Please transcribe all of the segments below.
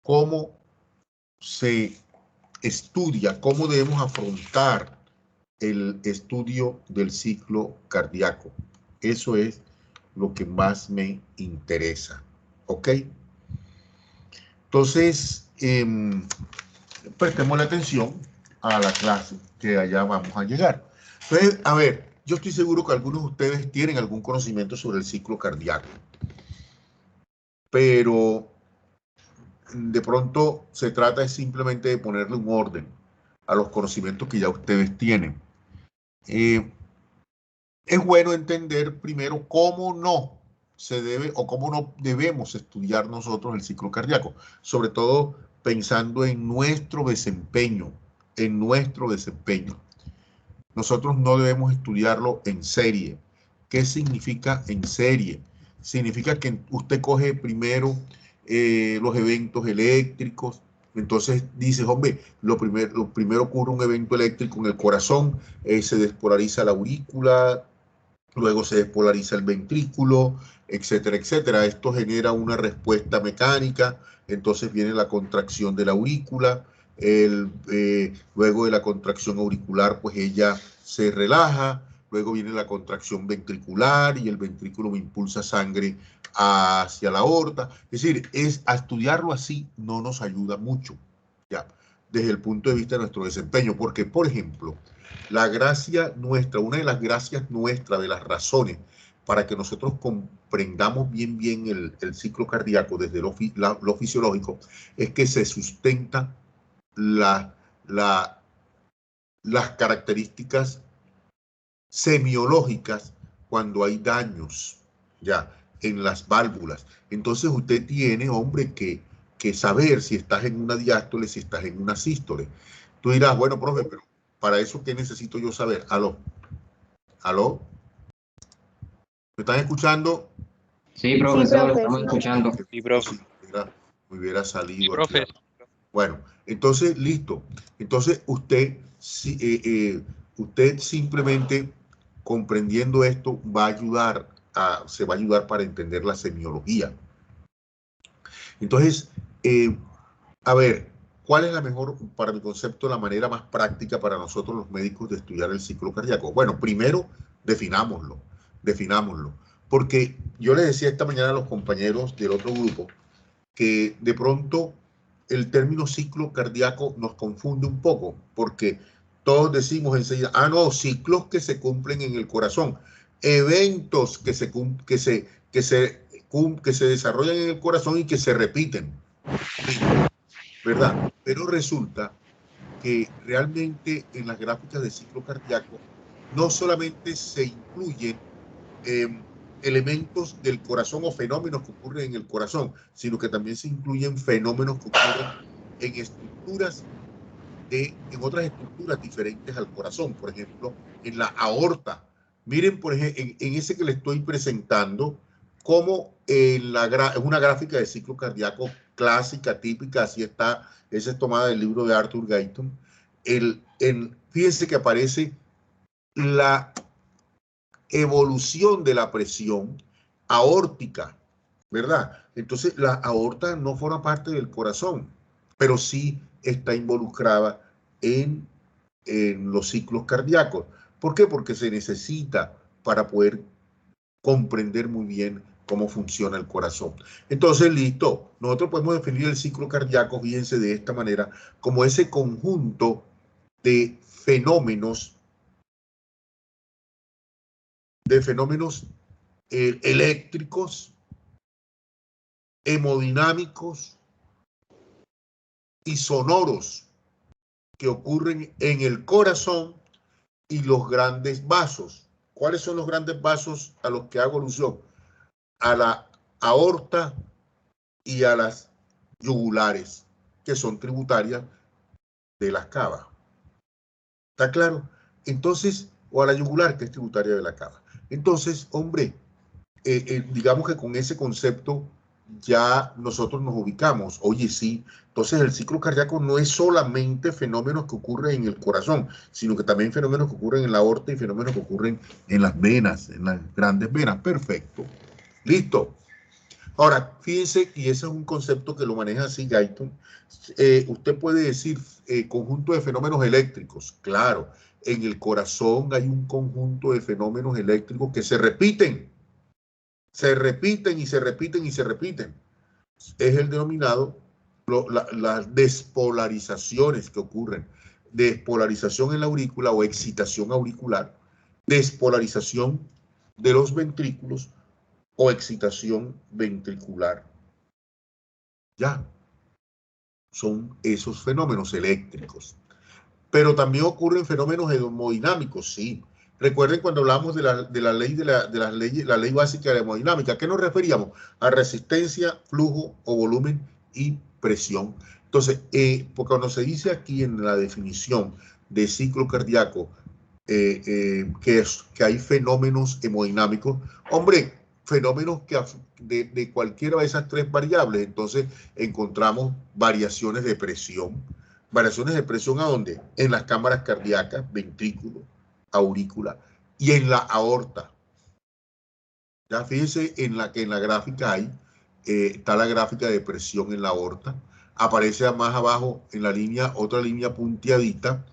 cómo se estudia, cómo debemos afrontar el estudio del ciclo cardíaco. Eso es lo que más me interesa. ¿Ok? Entonces, prestemos la atención a la clase que allá vamos a llegar. Entonces, a ver, yo estoy seguro que algunos de ustedes tienen algún conocimiento sobre el ciclo cardíaco, pero de pronto se trata simplemente de ponerle un orden a los conocimientos que ya ustedes tienen. Es bueno entender primero cómo no se debe o cómo no debemos estudiar nosotros el ciclo cardíaco, sobre todo pensando en nuestro desempeño, Nosotros no debemos estudiarlo en serie. ¿Qué significa en serie? Significa que usted coge primero los eventos eléctricos, entonces dices, hombre, lo primero ocurre un evento eléctrico en el corazón, se despolariza la aurícula, luego se despolariza el ventrículo, etcétera, etcétera. Esto genera una respuesta mecánica, entonces viene la contracción de la aurícula, luego de la contracción auricular, pues ella se relaja, luego viene la contracción ventricular y el ventrículo impulsa sangre hacia la aorta. Es decir, a estudiarlo así no nos ayuda mucho, ya, desde el punto de vista de nuestro desempeño, porque, por ejemplo, la gracia nuestra, una de las gracias nuestras, de las razones para que nosotros comprendamos bien el ciclo cardíaco desde lo fisiológico, es que se sustenta las características semiológicas cuando hay daños ya en las válvulas. Entonces usted tiene, hombre, que saber si estás en una diástole, si estás en una sístole. Tú dirás, bueno, profe, pero para eso, ¿qué necesito yo saber? ¿Aló? ¿Aló? ¿Me están escuchando? Sí, profesor, estamos escuchando. Sí, profe. Me hubiera salido. Sí, profe. Bueno, entonces, listo. Entonces, usted simplemente comprendiendo esto se va a ayudar para entender la semiología. Entonces, a ver, ¿cuál es la mejor, para mi concepto, la manera más práctica para nosotros los médicos de estudiar el ciclo cardíaco? Bueno, primero, definámoslo. Porque yo les decía esta mañana a los compañeros del otro grupo que de pronto el término ciclo cardíaco nos confunde un poco, porque todos decimos enseguida, no, ciclos que se cumplen en el corazón, eventos que se desarrollan en el corazón y que se repiten, ¿verdad? Pero resulta que realmente en las gráficas de ciclo cardíaco no solamente se incluyen elementos del corazón o fenómenos que ocurren en el corazón, sino que también se incluyen fenómenos que ocurren en otras estructuras diferentes al corazón, por ejemplo, en la aorta. Miren, por ejemplo, en ese que le estoy presentando, como es una gráfica de ciclo cardíaco clásica, típica, así está, esa es tomada del libro de Arthur Guyton. Fíjense que aparece la evolución de la presión aórtica, ¿verdad? Entonces, la aorta no forma parte del corazón, pero sí está involucrada en los ciclos cardíacos. ¿Por qué? Porque se necesita para poder comprender muy bien cómo funciona el corazón. Entonces, listo, nosotros podemos definir el ciclo cardíaco, fíjense, de esta manera, como ese conjunto de fenómenos eléctricos, hemodinámicos y sonoros que ocurren en el corazón y los grandes vasos. ¿Cuáles son los grandes vasos a los que hago alusión? A la aorta y a las yugulares, que son tributarias de las cavas. ¿Está claro? Entonces, o a la yugular, que es tributaria de la cava. Entonces, hombre, digamos que con ese concepto ya nosotros nos ubicamos. Oye, sí, entonces el ciclo cardíaco no es solamente fenómenos que ocurren en el corazón, sino que también fenómenos que ocurren en la aorta y fenómenos que ocurren en las venas, en las grandes venas. Perfecto. Listo. Ahora, fíjense, y ese es un concepto que lo maneja así Guyton, usted puede decir conjunto de fenómenos eléctricos. Claro, en el corazón hay un conjunto de fenómenos eléctricos que se repiten y se repiten y se repiten. Es el denominado, las despolarizaciones que ocurren. Despolarización en la aurícula o excitación auricular, despolarización de los ventrículos o excitación ventricular. Ya, son esos fenómenos eléctricos. Pero también ocurren fenómenos hemodinámicos, sí. Recuerden cuando hablamos de la ley básica de la hemodinámica, ¿a qué nos referíamos? A resistencia, flujo o volumen y presión. Entonces, porque cuando se dice aquí en la definición de ciclo cardíaco que hay fenómenos hemodinámicos, hombre, fenómenos que de cualquiera de esas tres variables, entonces encontramos variaciones de presión. ¿Variaciones de presión a dónde? En las cámaras cardíacas, ventrículo, aurícula y en la aorta. Ya fíjense en la gráfica hay, está la gráfica de presión en la aorta. Aparece más abajo en la línea, otra línea punteadita,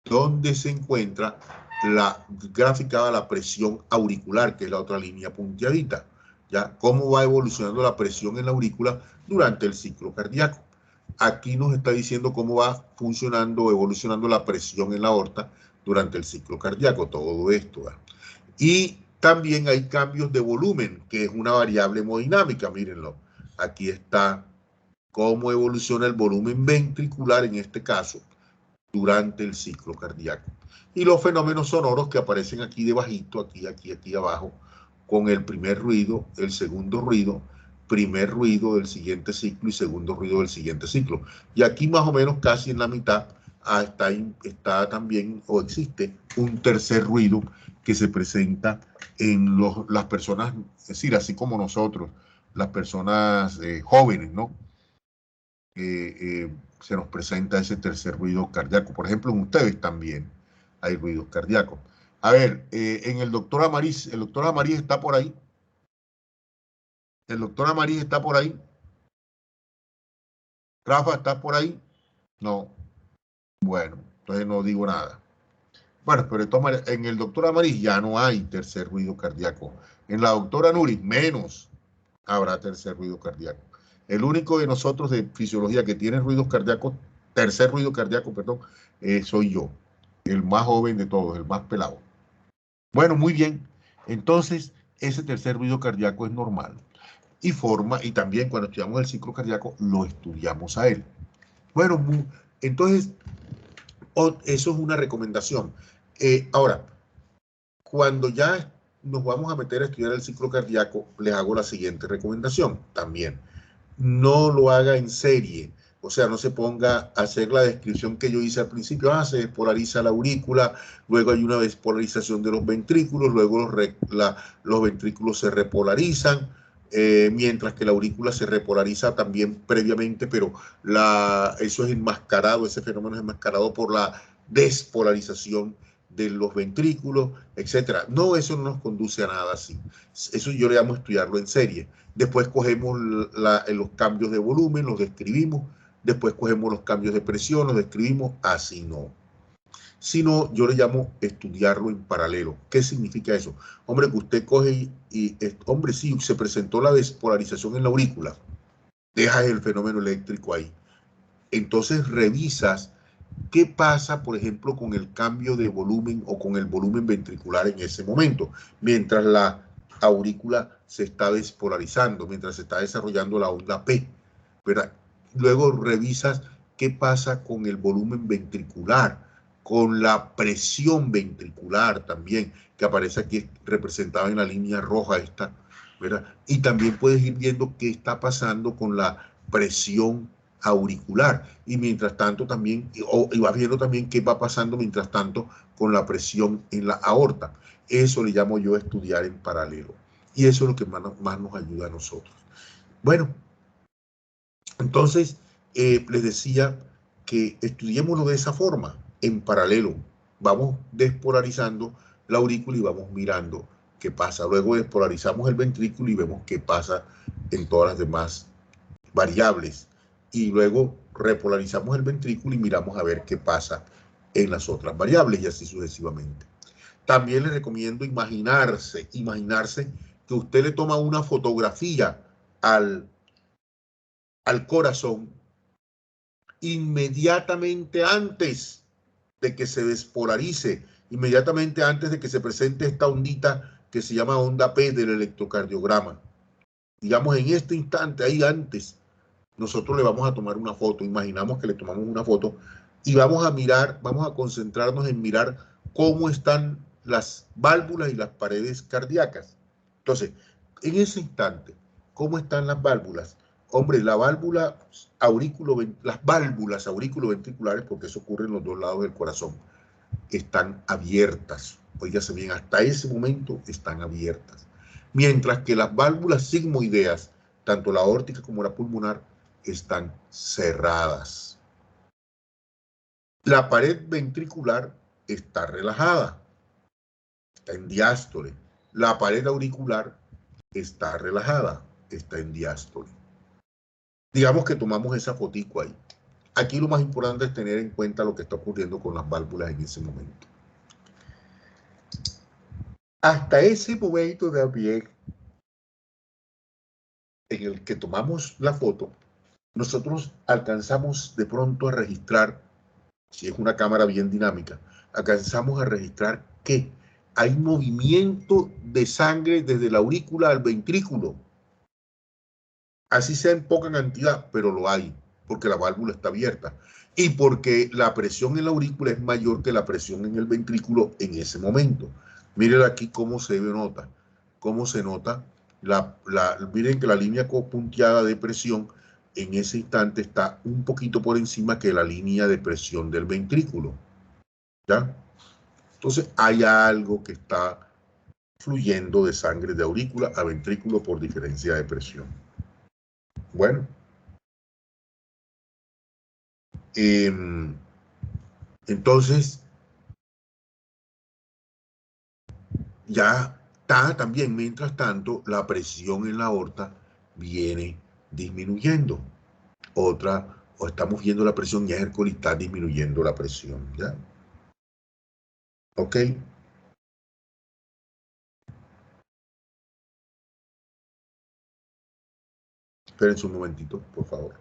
donde se encuentra la gráfica de la presión auricular, que es la otra línea punteadita. ¿Ya? Cómo va evolucionando la presión en la aurícula durante el ciclo cardíaco. Aquí nos está diciendo cómo va funcionando o evolucionando la presión en la aorta durante el ciclo cardíaco, todo esto. ¿verdad? Y también hay cambios de volumen, que es una variable hemodinámica, mírenlo. Aquí está cómo evoluciona el volumen ventricular en este caso durante el ciclo cardíaco. Y los fenómenos sonoros que aparecen aquí debajito, aquí abajo, con el primer ruido, el segundo ruido, primer ruido del siguiente ciclo y segundo ruido del siguiente ciclo. Y aquí más o menos casi en la mitad está también o existe un tercer ruido que se presenta en las personas, es decir, así como nosotros, las personas jóvenes, ¿no? Se nos presenta ese tercer ruido cardíaco. Por ejemplo, en ustedes también hay ruidos cardíacos. A ver, en el doctor Amariz está por ahí. El doctor Amariz está por ahí. Rafa, ¿estás por ahí? No. Bueno, entonces no digo nada. Bueno, pero en el doctor Amariz ya no hay tercer ruido cardíaco. En la doctora Nuri, menos habrá tercer ruido cardíaco. El único de nosotros de fisiología que tiene ruidos cardíacos, tercer ruido cardíaco, perdón, soy yo, el más joven de todos, el más pelado. Bueno, muy bien. Entonces, ese tercer ruido cardíaco es normal. Y también cuando estudiamos el ciclo cardíaco, lo estudiamos a él. Bueno, entonces, eso es una recomendación. Ahora, cuando ya nos vamos a meter a estudiar el ciclo cardíaco, les hago la siguiente recomendación también. No lo haga en serie, o sea, no se ponga a hacer la descripción que yo hice al principio. Se despolariza la aurícula, luego hay una despolarización de los ventrículos, luego los ventrículos se repolarizan, mientras que la aurícula se repolariza también previamente, pero eso es enmascarado, ese fenómeno es enmascarado por la despolarización de los ventrículos, etcétera. No, eso no nos conduce a nada así. Eso yo le llamo estudiarlo en serie. Después cogemos los cambios de volumen, los describimos. Después cogemos los cambios de presión, los describimos. Así no. Sino yo le llamo estudiarlo en paralelo. ¿Qué significa eso? Hombre, que usted coge hombre, sí, se presentó la despolarización en la aurícula. Dejas el fenómeno eléctrico ahí. Entonces revisas qué pasa, por ejemplo, con el cambio de volumen o con el volumen ventricular en ese momento, mientras la aurícula se está despolarizando, mientras se está desarrollando la onda P, ¿verdad? Luego revisas qué pasa con el volumen ventricular, con la presión ventricular también, que aparece aquí representada en la línea roja esta, ¿verdad? Y también puedes ir viendo qué está pasando con la presión auricular, y mientras tanto también, y vas viendo también qué va pasando mientras tanto con la presión en la aorta. Eso le llamo yo estudiar en paralelo, y eso es lo que más nos ayuda a nosotros. Bueno, entonces les decía que estudiémoslo de esa forma, en paralelo. Vamos despolarizando la aurícula y vamos mirando qué pasa. Luego despolarizamos el ventrículo y vemos qué pasa en todas las demás variables. Y luego repolarizamos el ventrículo y miramos a ver qué pasa en las otras variables y así sucesivamente. También les recomiendo imaginarse que usted le toma una fotografía al corazón inmediatamente antes de que se despolarice, inmediatamente antes de que se presente esta ondita que se llama onda P del electrocardiograma. Digamos, en este instante, ahí antes, nosotros le vamos a tomar una foto, imaginamos que le tomamos una foto y vamos a mirar, vamos a concentrarnos en mirar cómo están las válvulas y las paredes cardíacas. Entonces, en ese instante, ¿cómo están las válvulas? Hombre, la válvula las válvulas auriculoventriculares, porque eso ocurre en los dos lados del corazón, están abiertas. Óigase bien, hasta ese momento están abiertas. Mientras que las válvulas sigmoideas, tanto la aórtica como la pulmonar, están cerradas. La pared ventricular está relajada, está en diástole. La pared auricular está relajada, está en diástole. Digamos que tomamos esa fotico ahí. Aquí lo más importante es tener en cuenta lo que está ocurriendo con las válvulas en ese momento. Hasta ese momento también en el que tomamos la foto, nosotros alcanzamos de pronto a registrar, si es una cámara bien dinámica, alcanzamos a registrar que hay movimiento de sangre desde la aurícula al ventrículo. Así sea en poca cantidad, pero lo hay, porque la válvula está abierta y porque la presión en la aurícula es mayor que la presión en el ventrículo en ese momento. Miren aquí cómo se nota, cómo se nota. Miren que la línea punteada de presión en ese instante está un poquito por encima que la línea de presión del ventrículo. ¿Ya? Entonces hay algo que está fluyendo de sangre de aurícula a ventrículo por diferencia de presión. Bueno. Entonces, ya está también, mientras tanto, la presión en la aorta viene disminuyendo. O estamos viendo la presión y Hércules está disminuyendo la presión, ¿ya? ¿Ok? Espérense un momentito, por favor.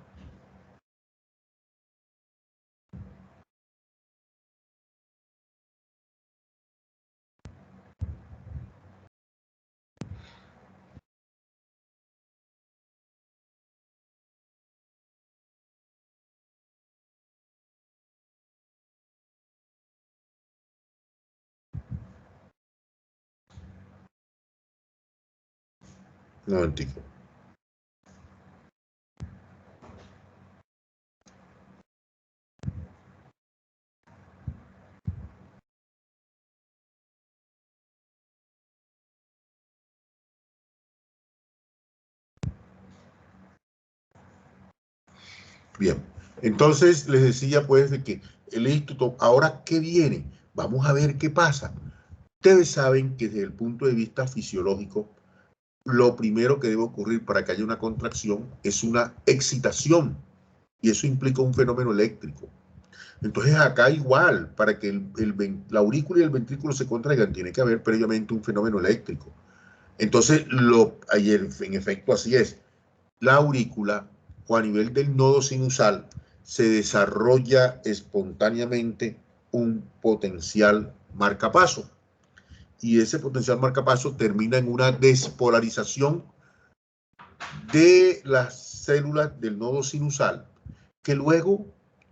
Un momentico. Bien, entonces les decía pues de que listo, ahora ¿qué viene? Vamos a ver qué pasa. Ustedes saben que desde el punto de vista fisiológico, lo primero que debe ocurrir para que haya una contracción es una excitación y eso implica un fenómeno eléctrico. Entonces acá igual, para que la aurícula y el ventrículo se contraigan, tiene que haber previamente un fenómeno eléctrico. Entonces, en efecto así es. La aurícula, o a nivel del nodo sinusal, se desarrolla espontáneamente un potencial marcapaso. Y ese potencial marcapaso termina en una despolarización de las células del nodo sinusal, que luego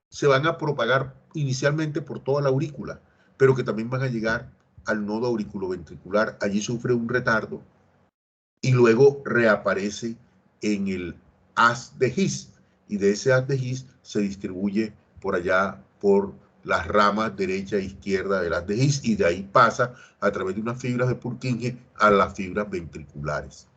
se van a propagar inicialmente por toda la aurícula, pero que también van a llegar al nodo auriculoventricular. Allí sufre un retardo y luego reaparece en el haz de His, y de ese haz de His se distribuye por allá por las ramas derecha e izquierda del haz de His, y de ahí pasa a través de unas fibras de Purkinje a las fibras ventriculares.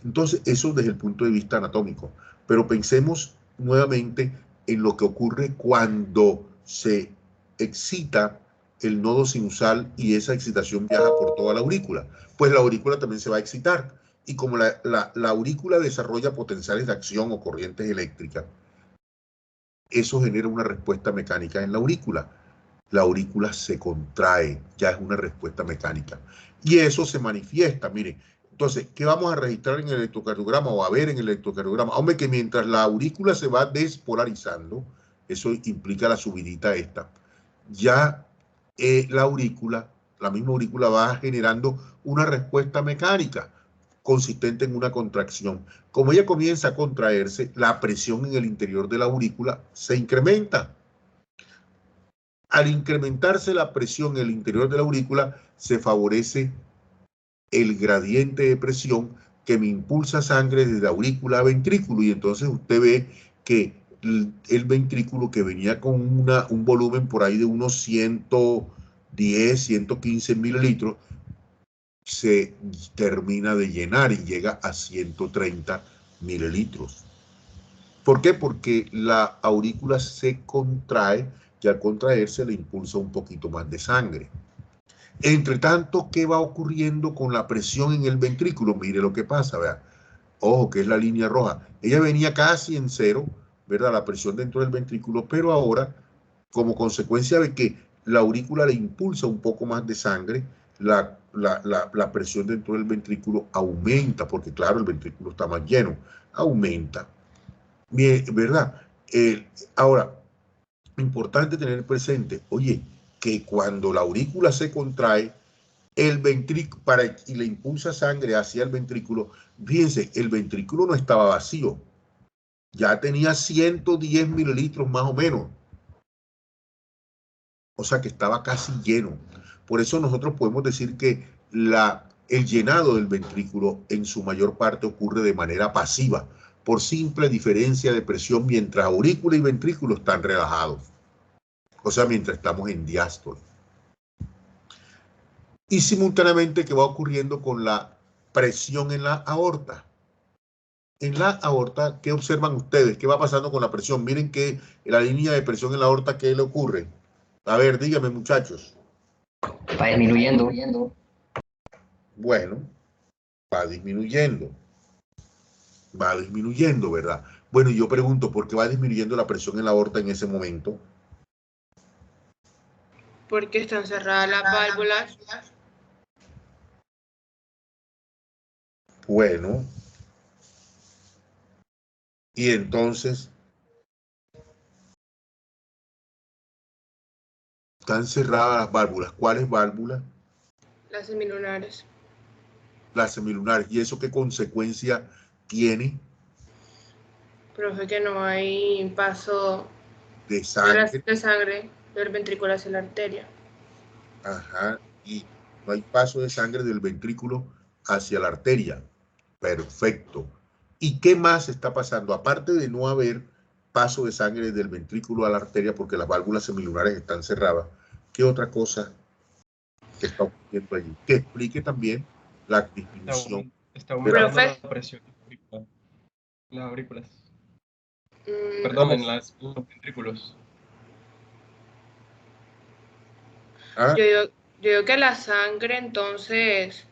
Entonces, eso desde el punto de vista anatómico. Pero pensemos nuevamente en lo que ocurre cuando se excita el nodo sinusal y esa excitación viaja por toda la aurícula. Pues la aurícula también se va a excitar. Y como la aurícula desarrolla potenciales de acción o corrientes eléctricas, eso genera una respuesta mecánica en la aurícula. La aurícula se contrae, ya es una respuesta mecánica. Y eso se manifiesta, miren. Entonces, ¿qué vamos a registrar en el electrocardiograma o a ver en el electrocardiograma? Hombre, que mientras la aurícula se va despolarizando, eso implica la subidita esta, ya la misma aurícula va generando una respuesta mecánica consistente en una contracción. Como ella comienza a contraerse, la presión en el interior de la aurícula se incrementa. Al incrementarse la presión en el interior de la aurícula, se favorece el gradiente de presión que me impulsa sangre desde aurícula a ventrículo, y entonces usted ve que el ventrículo, que venía con un volumen por ahí de unos 110, 115 mililitros, se termina de llenar y llega a 130 mililitros. ¿Por qué? Porque la aurícula se contrae y al contraerse le impulsa un poquito más de sangre. Entre tanto, ¿qué va ocurriendo con la presión en el ventrículo? Mire lo que pasa, vea. Ojo, que es la línea roja. Ella venía casi en cero, ¿verdad? La presión dentro del ventrículo, pero ahora, como consecuencia de que la aurícula le impulsa un poco más de sangre, la presión dentro del ventrículo aumenta, porque claro, el ventrículo está más lleno, aumenta. Bien, ¿verdad? Ahora, importante tener presente, oye, que cuando la aurícula se contrae, el ventrículo, y le impulsa sangre hacia el ventrículo, fíjense, el ventrículo no estaba vacío, ya tenía 110 mililitros más o menos, o sea que estaba casi lleno. Por eso nosotros podemos decir que el llenado del ventrículo en su mayor parte ocurre de manera pasiva, por simple diferencia de presión mientras aurícula y ventrículo están relajados, o sea, mientras estamos en diástole. Y simultáneamente, ¿qué va ocurriendo con la presión en la aorta? En la aorta, ¿qué observan ustedes? ¿Qué va pasando con la presión? Miren que la línea de presión en la aorta, ¿qué le ocurre? A ver, díganme, muchachos. Va disminuyendo. Bueno, va disminuyendo. Va disminuyendo, ¿verdad? Bueno, yo pregunto, ¿por qué va disminuyendo la presión en la aorta en ese momento? Porque están cerradas las válvulas. Bueno. Y entonces, están cerradas las válvulas. ¿Cuáles válvulas? Las semilunares. Las semilunares. ¿Y eso qué consecuencia tiene? Profe, que no hay paso De sangre. de sangre del ventrículo hacia la arteria. Ajá. Y no hay paso de sangre del ventrículo hacia la arteria. Perfecto. ¿Y qué más está pasando? Aparte de no haber paso de sangre del ventrículo a la arteria porque las válvulas semilunares están cerradas, ¿qué otra cosa está ocurriendo allí? Que explique también la disminución. Está aumentando la presión en las aurículas. Perdón, en los ventrículos. ¿Ah? Yo digo que la sangre entonces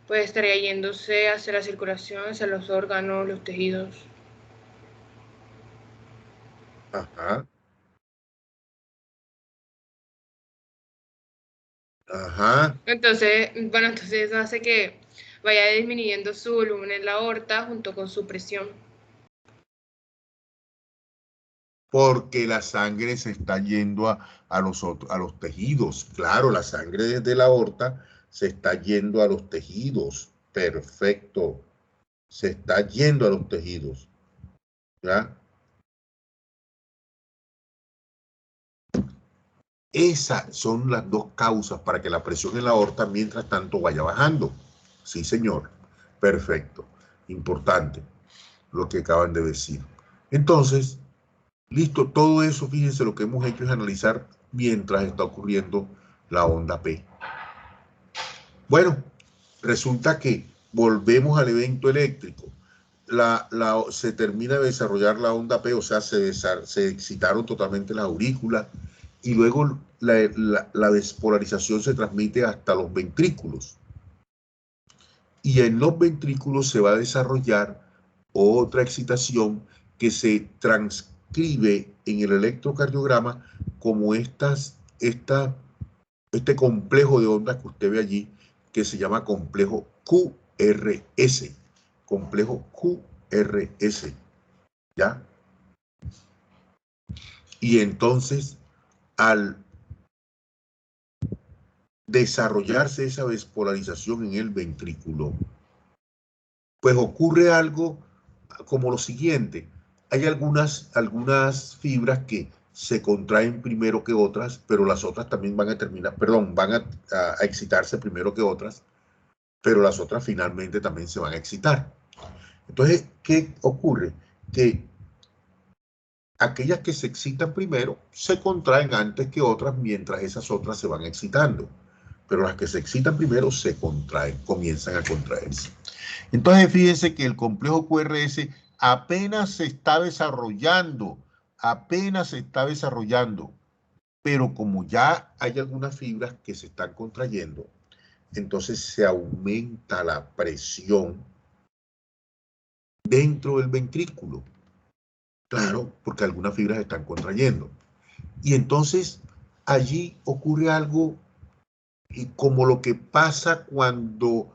pues estaría yéndose hacia la circulación, hacia los órganos, los tejidos. Ajá. Ajá. Entonces, bueno, entonces eso hace que vaya disminuyendo su volumen en la aorta junto con su presión. Porque la sangre se está yendo a los tejidos. Claro, la sangre desde la aorta se está yendo a los tejidos. Perfecto. Se está yendo a los tejidos. ¿Ya? Esas son las dos causas para que la presión en la aorta mientras tanto vaya bajando. Sí, señor. Perfecto. Importante lo que acaban de decir. Entonces, listo, todo eso, fíjense, lo que hemos hecho es analizar mientras está ocurriendo la onda P. Bueno, resulta que volvemos al evento eléctrico. Se termina de desarrollar la onda P, o sea, se excitaron totalmente las aurículas y luego la despolarización se transmite hasta los ventrículos. Y en los ventrículos se va a desarrollar otra excitación que se transcribe en el electrocardiograma como este complejo de ondas que usted ve allí, que se llama complejo QRS. Complejo QRS. ¿Ya? Y entonces, al desarrollarse esa despolarización en el ventrículo, pues ocurre algo como lo siguiente. Hay algunas fibras que se contraen primero que otras, pero las otras también van a excitarse primero que otras, pero las otras finalmente también se van a excitar. Entonces, ¿qué ocurre? Que aquellas que se excitan primero se contraen antes que otras, mientras esas otras se van excitando. Pero las que se excitan primero se contraen, comienzan a contraerse. Entonces, fíjense que el complejo QRS apenas se está desarrollando, pero como ya hay algunas fibras que se están contrayendo, entonces se aumenta la presión dentro del ventrículo. Claro, porque algunas fibras están contrayendo. Y entonces allí ocurre algo como lo que pasa cuando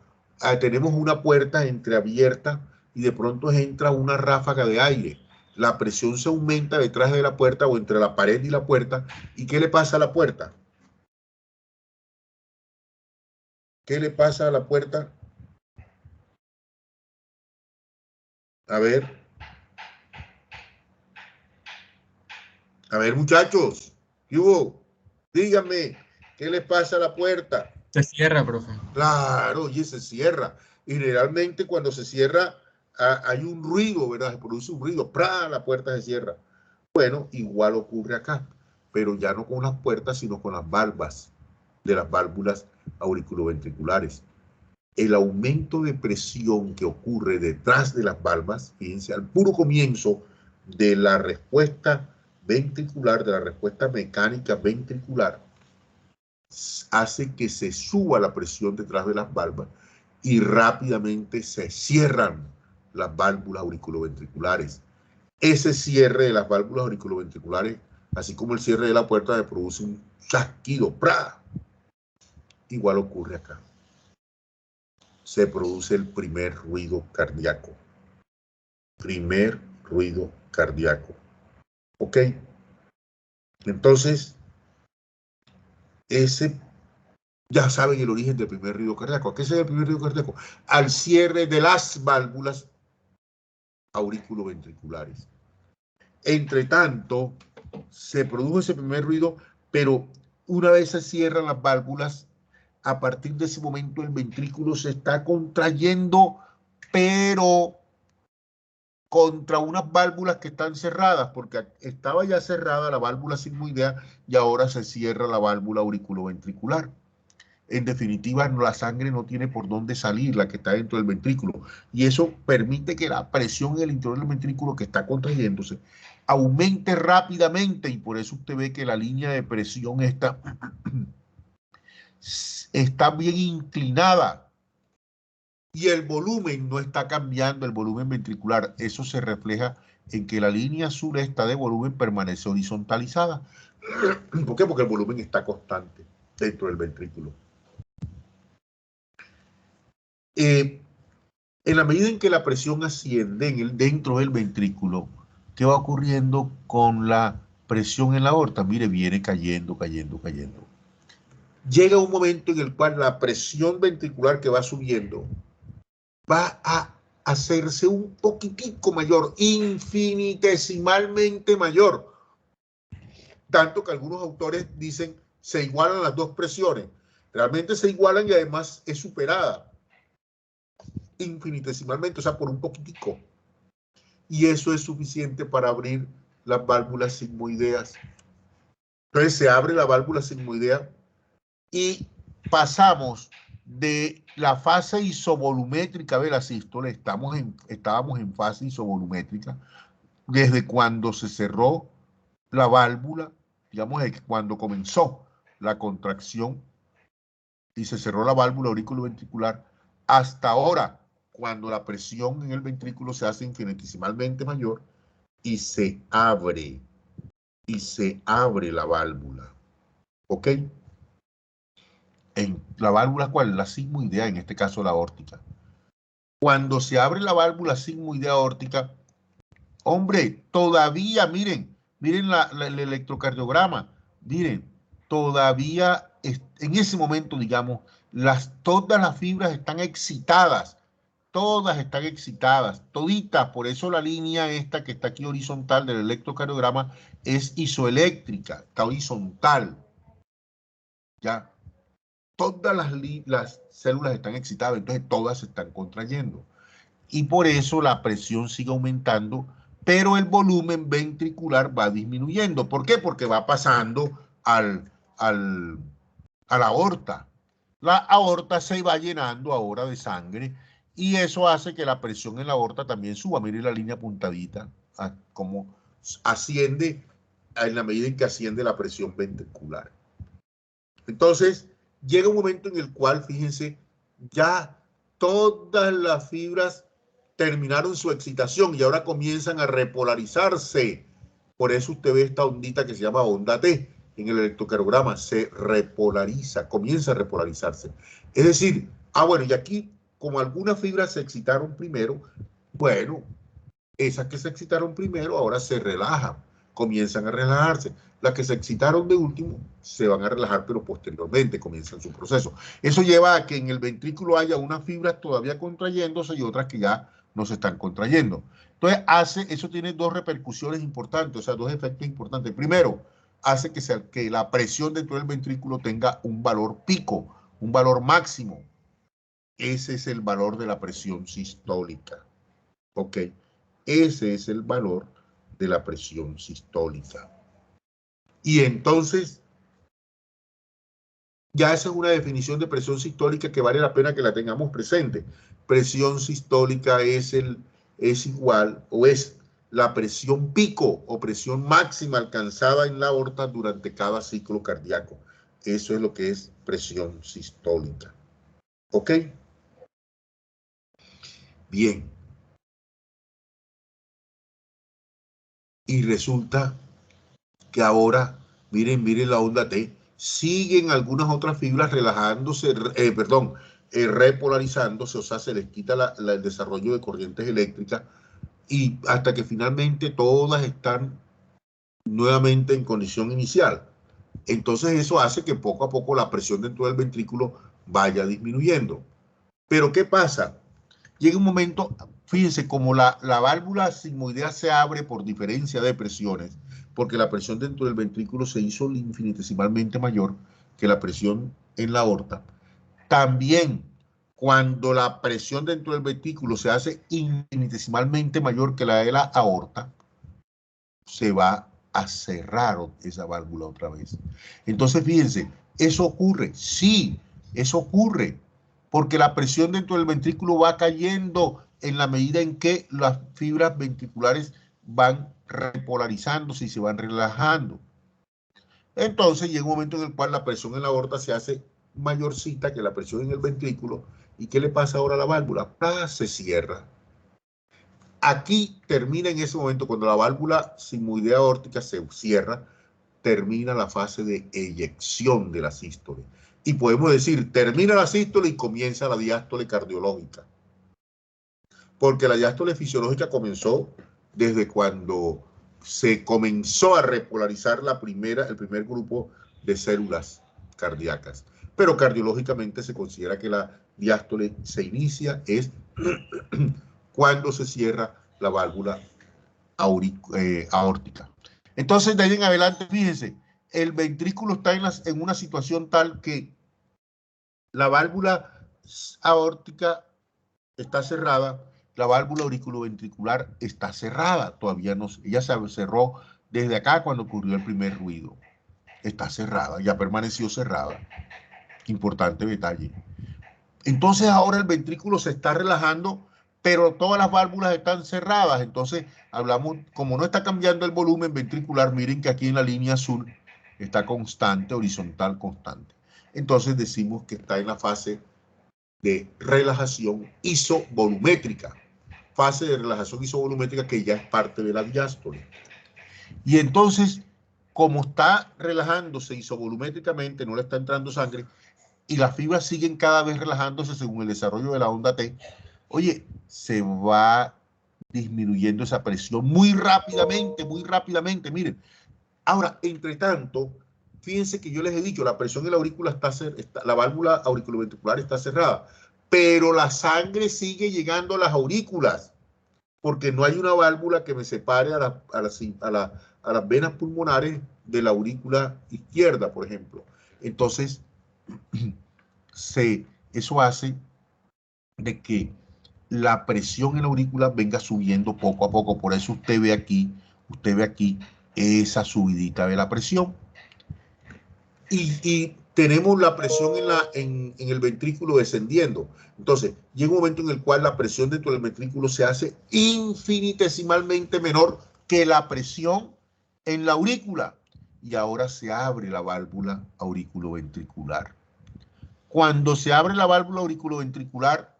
tenemos una puerta entreabierta y de pronto entra una ráfaga de aire. La presión se aumenta detrás de la puerta o entre la pared y la puerta. ¿Y qué le pasa a la puerta? ¿Qué le pasa a la puerta? A ver, muchachos, ¿qué hubo? Díganme, ¿qué le pasa a la puerta? Se cierra, profe. Claro, oye, se cierra. Y generalmente cuando se cierra hay un ruido, ¿verdad? Se produce un ruido, ¡prá! La puerta se cierra. Bueno, igual ocurre acá, pero ya no con las puertas, sino con las valvas de las válvulas auriculoventriculares. El aumento de presión que ocurre detrás de las valvas, fíjense, al puro comienzo de la respuesta ventricular, de la respuesta mecánica ventricular, hace que se suba la presión detrás de las valvas y rápidamente se cierran las válvulas auriculoventriculares. Ese cierre de las válvulas auriculoventriculares, así como el cierre de la puerta, le produce un chasquido. ¡Pra! Igual ocurre acá. Se produce el primer ruido cardíaco. Primer ruido cardíaco. ¿Ok? Entonces, ese ya saben el origen del primer ruido cardíaco. ¿A qué se debe el primer ruido cardíaco? Al cierre de las válvulas auriculoventriculares. Entre tanto, se produjo ese primer ruido, pero una vez se cierran las válvulas, a partir de ese momento el ventrículo se está contrayendo, pero contra unas válvulas que están cerradas, porque estaba ya cerrada la válvula sigmoidea y ahora se cierra la válvula auriculoventricular. En definitiva, la sangre no tiene por dónde salir, la que está dentro del ventrículo. Y eso permite que la presión en el interior del ventrículo que está contrayéndose aumente rápidamente. Y por eso usted ve que la línea de presión está bien inclinada. Y el volumen no está cambiando, el volumen ventricular. Eso se refleja en que la línea azul esta de volumen permanece horizontalizada. ¿Por qué? Porque el volumen está constante dentro del ventrículo. En la medida en que la presión asciende dentro del ventrículo, ¿qué va ocurriendo con la presión en la aorta? Mire, viene cayendo. Llega un momento en el cual la presión ventricular que va subiendo va a hacerse un poquitico mayor, infinitesimalmente mayor. Tanto que algunos autores dicen se igualan las dos presiones. Realmente se igualan y además es superada infinitesimalmente, o sea, por un poquitico. Y eso es suficiente para abrir las válvulas sigmoideas. Entonces se abre la válvula sigmoidea y pasamos de la fase isovolumétrica de la sístole, estábamos en fase isovolumétrica, desde cuando se cerró la válvula, digamos, cuando comenzó la contracción y se cerró la válvula auriculoventricular hasta ahora, cuando la presión en el ventrículo se hace infinitesimalmente mayor y se abre la válvula. ¿Ok? En la válvula, ¿cuál? La sigmoidea, en este caso la aórtica. Cuando se abre la válvula sigmoidea aórtica, hombre, todavía, miren el electrocardiograma, miren, todavía en ese momento, digamos, todas las fibras están excitadas, todas están excitadas, toditas, por eso la línea esta que está aquí horizontal del electrocardiograma es isoeléctrica, está horizontal, ¿ya? Todas las células están excitadas, entonces todas se están contrayendo. Y por eso la presión sigue aumentando, pero el volumen ventricular va disminuyendo. ¿Por qué? Porque va pasando a la aorta. La aorta se va llenando ahora de sangre y eso hace que la presión en la aorta también suba. Mire la línea puntadita, como asciende en la medida en que asciende la presión ventricular. Entonces, llega un momento en el cual, fíjense, ya todas las fibras terminaron su excitación y ahora comienzan a repolarizarse. Por eso usted ve esta ondita que se llama onda T en el electrocardiograma. Se repolariza, comienza a repolarizarse. Es decir, bueno, y aquí, como algunas fibras se excitaron primero, bueno, esas que se excitaron primero ahora se relajan, comienzan a relajarse. Las que se excitaron de último se van a relajar, pero posteriormente comienzan su proceso. Eso lleva a que en el ventrículo haya unas fibras todavía contrayéndose y otras que ya no se están contrayendo. Entonces, eso tiene dos repercusiones importantes, o sea, dos efectos importantes. Primero, hace que la presión dentro del ventrículo tenga un valor pico, un valor máximo. Ese es el valor de la presión sistólica. ¿Ok? Ese es el valor de la presión sistólica. Y entonces, ya esa es una definición de presión sistólica que vale la pena que la tengamos presente. Presión sistólica es igual o es la presión pico o presión máxima alcanzada en la aorta durante cada ciclo cardíaco. Eso es lo que es presión sistólica. ¿Ok? Bien. Y resulta que ahora, miren la onda T, siguen algunas otras fibras relajándose, repolarizándose, o sea, se les quita el desarrollo de corrientes eléctricas y hasta que finalmente todas están nuevamente en condición inicial. Entonces eso hace que poco a poco la presión dentro del ventrículo vaya disminuyendo. Pero ¿qué pasa? Llega un momento, fíjense, como la válvula sigmoidea se abre por diferencia de presiones, porque la presión dentro del ventrículo se hizo infinitesimalmente mayor que la presión en la aorta. También, cuando la presión dentro del ventrículo se hace infinitesimalmente mayor que la de la aorta, se va a cerrar esa válvula otra vez. Entonces, fíjense, ¿eso ocurre? Sí, eso ocurre, porque la presión dentro del ventrículo va cayendo en la medida en que las fibras ventriculares van repolarizándose y se van relajando. Entonces llega un momento en el cual la presión en la aorta se hace mayorcita que la presión en el ventrículo. ¿Y qué le pasa ahora a la válvula? Se cierra. Aquí termina en ese momento, cuando la válvula sigmoidea aórtica se cierra, termina la fase de eyección de la sístole. Y podemos decir, termina la sístole y comienza la diástole cardiológica. Porque la diástole fisiológica comenzó desde cuando se comenzó a repolarizar el primer grupo de células cardíacas. Pero cardiológicamente se considera que la diástole se inicia es cuando se cierra la válvula aórtica. Entonces, de ahí en adelante, fíjense, el ventrículo está en una situación tal que la válvula aórtica está cerrada, la válvula auriculoventricular está cerrada, todavía no, ella se cerró desde acá cuando ocurrió el primer ruido. Está cerrada, ya permaneció cerrada. Importante detalle. Entonces ahora el ventrículo se está relajando, pero todas las válvulas están cerradas. Entonces hablamos, como no está cambiando el volumen ventricular, miren que aquí en la línea azul está constante, horizontal constante. Entonces decimos que está en la fase de relajación isovolumétrica. Fase de relajación isovolumétrica que ya es parte de la diástole. Y entonces, como está relajándose isovolumétricamente, no le está entrando sangre, y las fibras siguen cada vez relajándose según el desarrollo de la onda T, oye, se va disminuyendo esa presión muy rápidamente, miren. Ahora, entre tanto, fíjense que yo les he dicho, la presión en la aurícula la válvula auriculoventricular está cerrada, pero la sangre sigue llegando a las aurículas, porque no hay una válvula que me separe a las venas pulmonares de la aurícula izquierda, por ejemplo. Entonces, eso hace de que la presión en la aurícula venga subiendo poco a poco. Por eso usted ve aquí esa subidita de la presión. Y tenemos la presión en el ventrículo descendiendo. Entonces, llega un momento en el cual la presión dentro del ventrículo se hace infinitesimalmente menor que la presión en la aurícula. Y ahora se abre la válvula auriculoventricular. Cuando se abre la válvula auriculoventricular,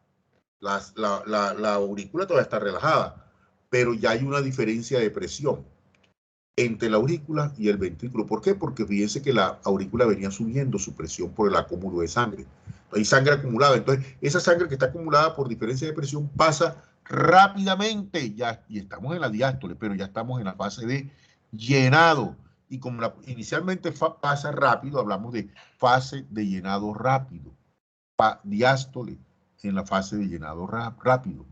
la aurícula todavía está relajada, pero ya hay una diferencia de presión entre la aurícula y el ventrículo. ¿Por qué? Porque fíjense que la aurícula venía subiendo su presión por el acúmulo de sangre. Hay sangre acumulada. Entonces, esa sangre que está acumulada por diferencia de presión pasa rápidamente. Y estamos en la diástole, pero ya estamos en la fase de llenado. Y como inicialmente pasa rápido, hablamos de fase de llenado rápido. Diástole en la fase de llenado rápido.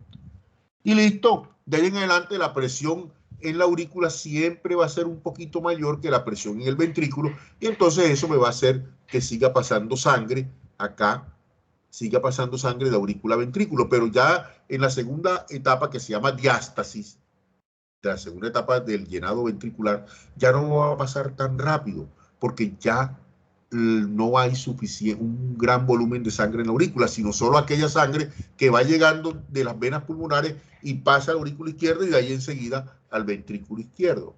Y listo. De ahí en adelante la presión en la aurícula siempre va a ser un poquito mayor que la presión en el ventrículo, y entonces eso me va a hacer que siga pasando sangre acá, siga pasando sangre de aurícula a ventrículo, pero ya en la segunda etapa, que se llama diástasis, de la segunda etapa del llenado ventricular, ya no va a pasar tan rápido, porque ya no hay un gran volumen de sangre en la aurícula, sino solo aquella sangre que va llegando de las venas pulmonares y pasa a la aurícula izquierda y de ahí enseguida al ventrículo izquierdo.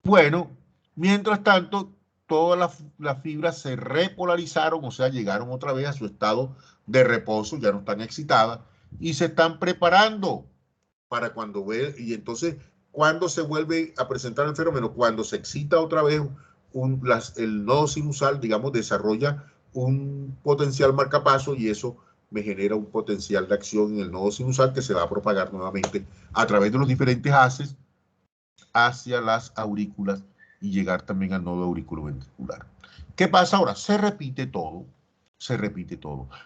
Bueno, mientras tanto, todas las fibras se repolarizaron, o sea, llegaron otra vez a su estado de reposo, ya no están excitadas, y se están preparando para cuando ve, y entonces, ¿cuándo se vuelve a presentar el fenómeno? Cuando se excita otra vez el nodo sinusal, digamos, desarrolla un potencial marcapaso y eso me genera un potencial de acción en el nodo sinusal que se va a propagar nuevamente a través de los diferentes haces hacia las aurículas y llegar también al nodo auriculoventricular. ¿Qué pasa ahora? Se repite todo.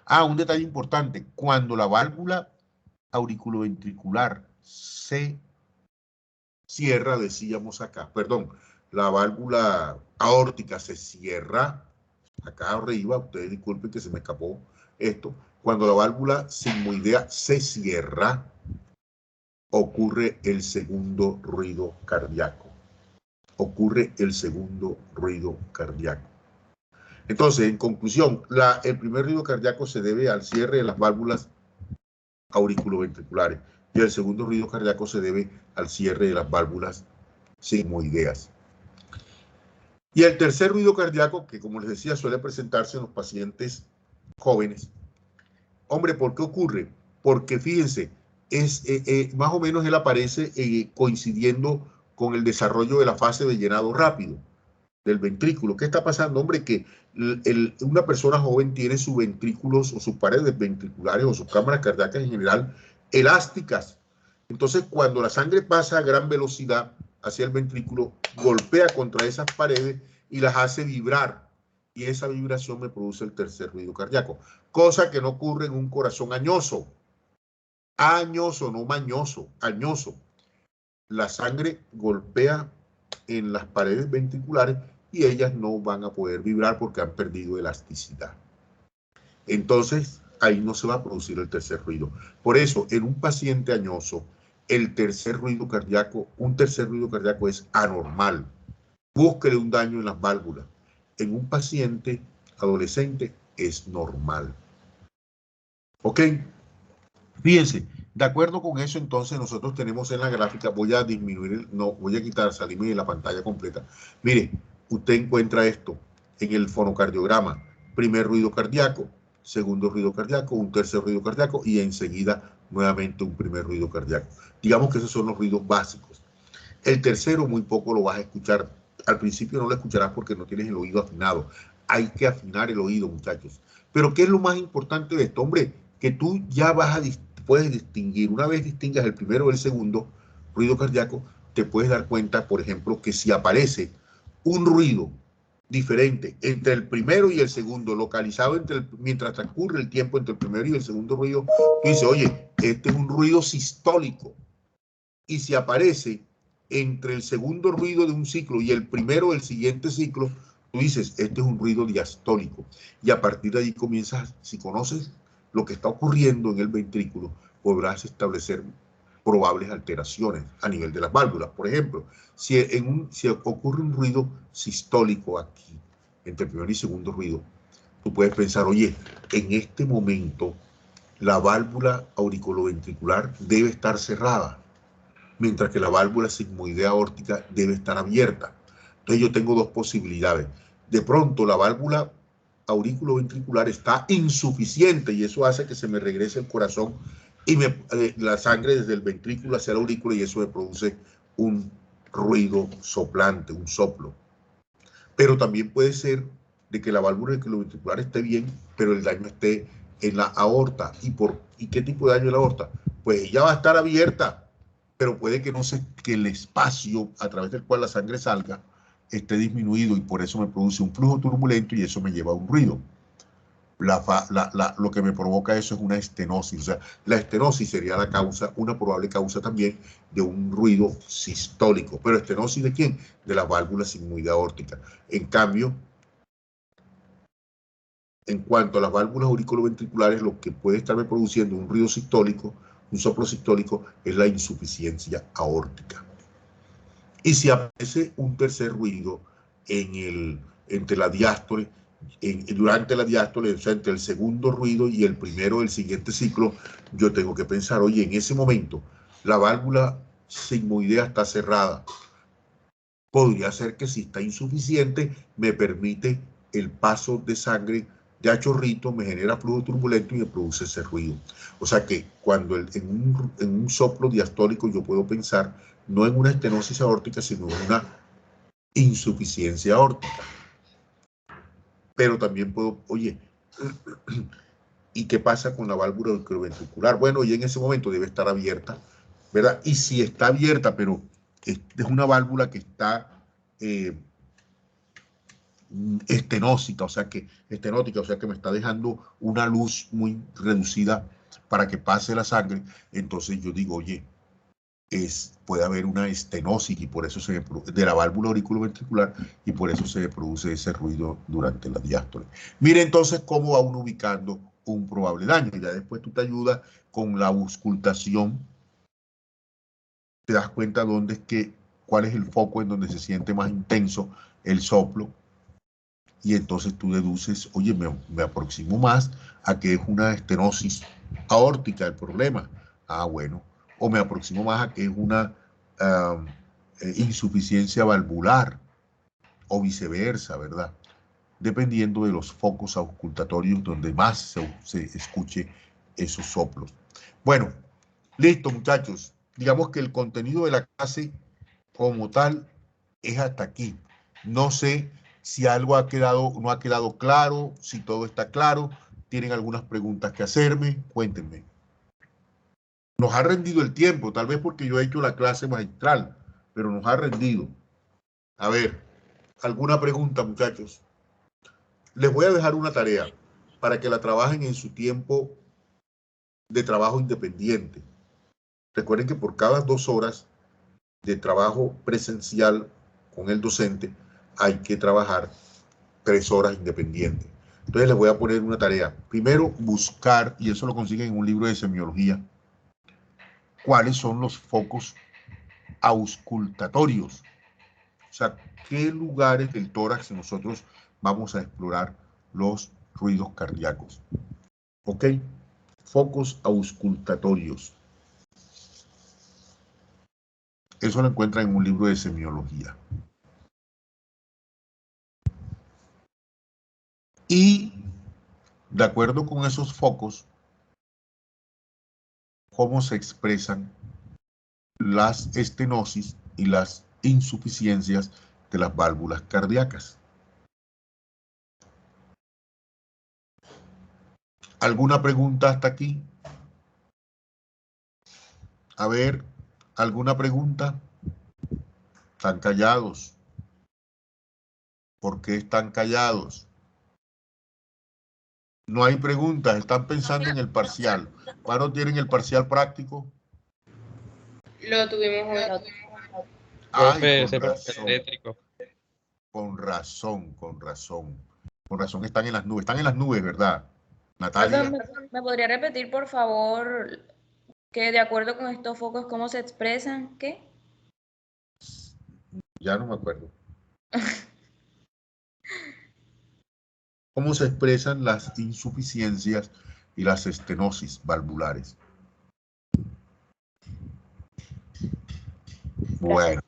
Ah, un detalle importante. Cuando la válvula auriculoventricular se cierra, decíamos acá, perdón, la válvula aórtica se cierra, acá arriba, ustedes disculpen que se me escapó esto, cuando la válvula sigmoidea se cierra, ocurre el segundo ruido cardíaco. Entonces, en conclusión, el primer ruido cardíaco se debe al cierre de las válvulas auriculoventriculares y el segundo ruido cardíaco se debe al cierre de las válvulas sigmoideas. Y el tercer ruido cardíaco, que como les decía, suele presentarse en los pacientes jóvenes. Hombre, ¿por qué ocurre? Porque fíjense, más o menos él aparece coincidiendo con el desarrollo de la fase de llenado rápido del ventrículo. ¿Qué está pasando? Hombre, que una persona joven tiene sus ventrículos o sus paredes ventriculares o sus cámaras cardíacas en general elásticas. Entonces, cuando la sangre pasa a gran velocidad hacia el ventrículo, golpea contra esas paredes y las hace vibrar. Y esa vibración me produce el tercer ruido cardíaco. Cosa que no ocurre en un corazón añoso. Añoso, no mañoso, añoso. La sangre golpea en las paredes ventriculares y ellas no van a poder vibrar porque han perdido elasticidad. Entonces, ahí no se va a producir el tercer ruido. Por eso, en un paciente añoso, un tercer ruido cardíaco es anormal. Búsquele un daño en las válvulas. En un paciente adolescente es normal. ¿Ok? Fíjense, De acuerdo con eso, entonces, nosotros tenemos en la gráfica, voy a disminuir, no, voy a quitar, salirme de la pantalla completa. Mire, usted encuentra esto en el fonocardiograma. Primer ruido cardíaco, segundo ruido cardíaco, un tercer ruido cardíaco y enseguida nuevamente un primer ruido cardíaco. Digamos que esos son los ruidos básicos. El tercero muy poco lo vas a escuchar. Al principio no lo escucharás porque no tienes el oído afinado. Hay que afinar el oído, muchachos. Pero ¿qué es lo más importante de esto? Hombre, que tú ya puedes distinguir, una vez distingas el primero o el segundo ruido cardíaco, te puedes dar cuenta, por ejemplo, que si aparece un ruido diferente entre el primero y el segundo, localizado mientras transcurre el tiempo entre el primero y el segundo ruido, tú dices, oye, este es un ruido sistólico. Y si aparece entre el segundo ruido de un ciclo y el primero del siguiente ciclo, tú dices, este es un ruido diastólico. Y a partir de ahí comienzas, si conoces lo que está ocurriendo en el ventrículo, podrás establecer probables alteraciones a nivel de las válvulas. Por ejemplo, si ocurre un ruido sistólico aquí, entre el primer y segundo ruido, tú puedes pensar, oye, en este momento la válvula auriculoventricular debe estar cerrada, mientras que la válvula sigmoidea aórtica debe estar abierta. Entonces yo tengo dos posibilidades. De pronto la válvula auriculoventricular está insuficiente y eso hace que se me regrese el corazón y la sangre desde el ventrículo hacia la aurícula y eso me produce un ruido soplante, un soplo. Pero también puede ser de que la válvula auriculoventricular esté bien, pero el daño esté en la aorta. ¿Y qué tipo de daño en la aorta? Pues ella va a estar abierta, pero puede que que el espacio a través del cual la sangre salga esté disminuido y por eso me produce un flujo turbulento y eso me lleva a un ruido. Lo que me provoca eso es una estenosis. O sea, la estenosis sería la causa, una probable causa también de un ruido sistólico. ¿Pero estenosis de quién? De la válvula sigmoidea aórtica. En cambio, en cuanto a las válvulas auriculoventriculares, lo que puede estarme produciendo un ruido sistólico, un soplo sistólico, es la insuficiencia aórtica. Y si aparece un tercer ruido entre la diástole, durante la diástole, o sea, entre el segundo ruido y el primero del siguiente ciclo, yo tengo que pensar, oye, en ese momento la válvula sigmoidea está cerrada. Podría ser que si está insuficiente, me permite el paso de sangre de a chorrito, me genera flujo turbulento y me produce ese ruido. O sea que cuando en un soplo diastólico yo puedo pensar no en una estenosis aórtica, sino en una insuficiencia aórtica. Pero también puedo, oye, ¿y qué pasa con la válvula auriculoventricular? Bueno, y en ese momento debe estar abierta, ¿verdad? Y si está abierta, pero es una válvula que está estenótica, o sea que me está dejando una luz muy reducida para que pase la sangre, entonces yo digo, oye, puede haber una estenosis y por eso de la válvula auriculoventricular y por eso se produce ese ruido durante la diástole. Mire entonces cómo va uno ubicando un probable daño. Ya después tú te ayudas con la auscultación, te das cuenta cuál es el foco en donde se siente más intenso el soplo y entonces tú deduces, oye, me aproximo más a que es una estenosis aórtica el problema. Ah, bueno. O me aproximo más a que es una insuficiencia valvular o viceversa, ¿verdad? Dependiendo de los focos auscultatorios donde más se escuche esos soplos. Bueno, listo, muchachos. Digamos que el contenido de la clase como tal es hasta aquí. No sé si algo no ha quedado claro, si todo está claro. ¿Tienen algunas preguntas que hacerme? Cuéntenme. Nos ha rendido el tiempo, tal vez porque yo he hecho la clase magistral, pero nos ha rendido. A ver, ¿alguna pregunta, muchachos? Les voy a dejar una tarea para que la trabajen en su tiempo de trabajo independiente. Recuerden que por cada 2 horas de trabajo presencial con el docente hay que trabajar 3 horas independientes. Entonces les voy a poner una tarea. Primero, buscar, y eso lo consiguen en un libro de semiología, cuáles son los focos auscultatorios. O sea, qué lugares del tórax nosotros vamos a explorar los ruidos cardíacos. ¿Ok? Focos auscultatorios. Eso lo encuentran en un libro de semiología. Y de acuerdo con esos focos, cómo se expresan las estenosis y las insuficiencias de las válvulas cardíacas. ¿Alguna pregunta hasta aquí? A ver, ¿alguna pregunta? Están callados. ¿Por qué están callados? No hay preguntas, están pensando en el parcial. ¿Cuándo tienen el parcial práctico? Lo tuvimos hoy. Ay, con razón. Con razón, con razón. Con razón están en las nubes. Están en las nubes, ¿verdad, Natalia? ¿Me podría repetir, por favor, que de acuerdo con estos focos, cómo se expresan? ¿Qué? Ya no me acuerdo. ¿Cómo se expresan las insuficiencias y las estenosis valvulares? Bueno.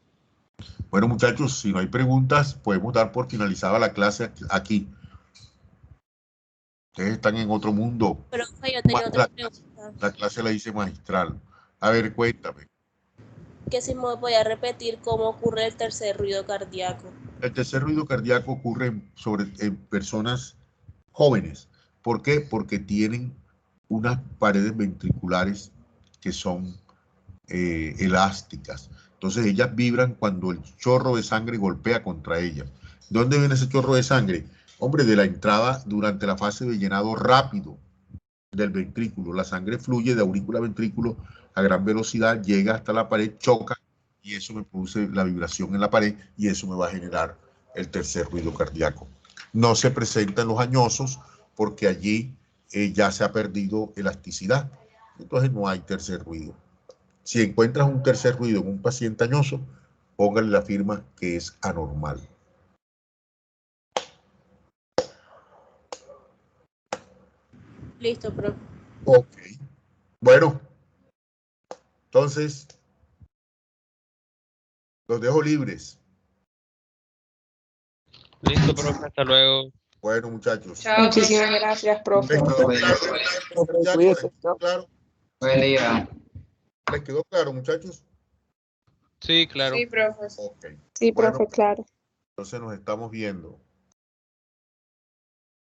Bueno, muchachos, si no hay preguntas, podemos dar por finalizada la clase aquí. Ustedes están en otro mundo. Pero yo tenía otra pregunta. La clase la hice magistral. A ver, cuéntame. Que si me voy a repetir cómo ocurre el tercer ruido cardíaco. El tercer ruido cardíaco ocurre en personas jóvenes. ¿Por qué? Porque tienen unas paredes ventriculares que son elásticas. Entonces ellas vibran cuando el chorro de sangre golpea contra ellas. ¿De dónde viene ese chorro de sangre? Hombre, de la entrada durante la fase de llenado rápido del ventrículo. La sangre fluye de aurícula a ventrículo a gran velocidad, llega hasta la pared, choca y eso me produce la vibración en la pared y eso me va a generar el tercer ruido cardíaco. No se presenta en los añosos porque allí ya se ha perdido elasticidad. Entonces no hay tercer ruido. Si encuentras un tercer ruido en un paciente añoso, póngale la firma que es anormal. Listo, profe. Ok. Bueno, entonces, los dejo libres. Listo, profe, hasta luego. Bueno, muchachos. Chao. Muchísimas gracias, profe. ¿Les quedó claro? ¿Les quedó claro? Buen día. ¿Les quedó claro, muchachos? Sí, claro. Sí, profe. Ok. Sí, Bueno, profe, claro. entonces nos estamos viendo.